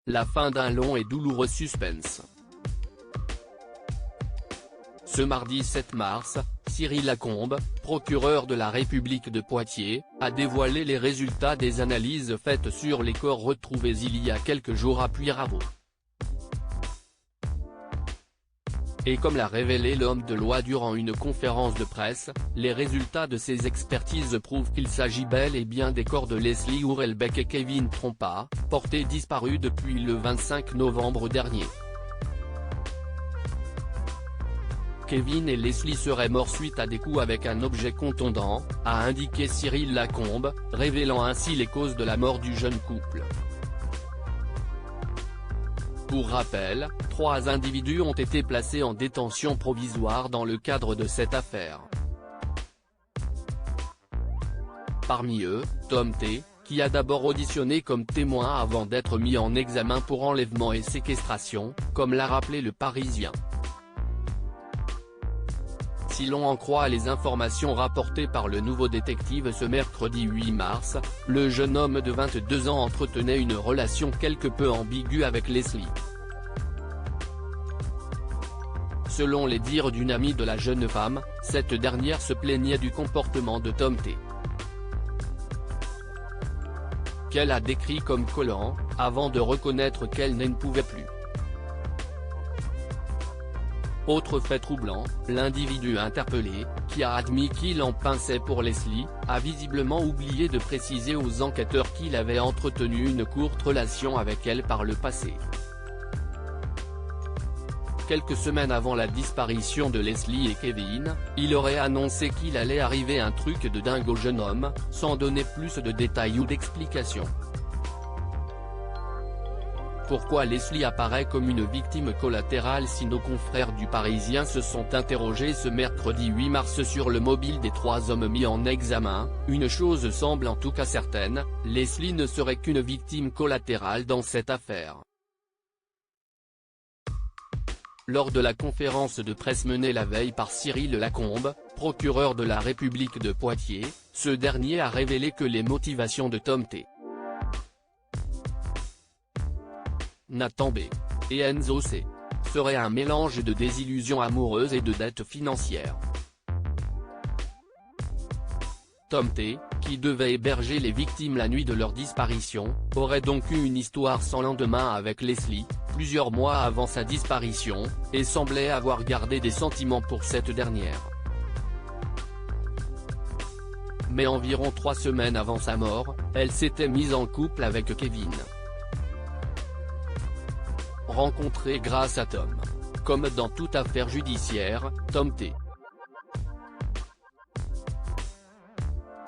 la fin d'un long et douloureux suspense. Ce mardi 7 mars, Cyril Lacombe, procureur de la République de Poitiers, a dévoilé les résultats des analyses faites sur les corps retrouvés il y a quelques jours à Puyraveau. Et comme l'a révélé l'homme de loi durant une conférence de presse, les résultats de ces expertises prouvent qu'il s'agit bel et bien des corps de Leslie Hurlbecq et Kevin Trompa, portés disparus depuis le 25 novembre dernier. Kevin et Leslie seraient morts suite à des coups avec un objet contondant, a indiqué Cyril Lacombe, révélant ainsi les causes de la mort du jeune couple. Pour rappel, 3 individus ont été placés en détention provisoire dans le cadre de cette affaire. Parmi eux, Tom T, qui a d'abord auditionné comme témoin avant d'être mis en examen pour enlèvement et séquestration, comme l'a rappelé Le Parisien. Si l'on en croit les informations rapportées par le Nouveau Détective ce mercredi 8 mars, le jeune homme de 22 ans entretenait une relation quelque peu ambiguë avec Leslie. Selon les dires d'une amie de la jeune femme, cette dernière se plaignait du comportement de Tom T, qu'elle a décrit comme collant, avant de reconnaître qu'elle ne pouvait plus. Autre fait troublant, l'individu interpellé, qui a admis qu'il en pinçait pour Leslie, a visiblement oublié de préciser aux enquêteurs qu'il avait entretenu une courte relation avec elle par le passé. Quelques semaines avant la disparition de Leslie et Kevin, il aurait annoncé qu'il allait arriver un truc de dingue au jeune homme, sans donner plus de détails ou d'explications. Pourquoi Leslie apparaît comme une victime collatérale si nos confrères du Parisien se sont interrogés ce mercredi 8 mars sur le mobile des 3 hommes mis en examen, une chose semble en tout cas certaine, Leslie ne serait qu'une victime collatérale dans cette affaire. Lors de la conférence de presse menée la veille par Cyril Lacombe, procureur de la République de Poitiers, ce dernier a révélé que les motivations de Tom T, Nathan B. et Enzo C. seraient un mélange de désillusions amoureuses et de dettes financières. Tom T, qui devait héberger les victimes la nuit de leur disparition, aurait donc eu une histoire sans lendemain avec Leslie, plusieurs mois avant sa disparition, et semblait avoir gardé des sentiments pour cette dernière. Mais environ 3 semaines avant sa mort, elle s'était mise en couple avec Kevin. Rencontré grâce à Tom. Comme dans toute affaire judiciaire, Tom T,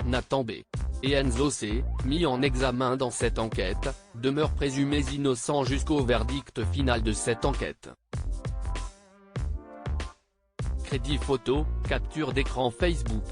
Nathan B. et Enzo C, mis en examen dans cette enquête, demeurent présumés innocents jusqu'au verdict final de cette enquête. Crédit photo, capture d'écran Facebook.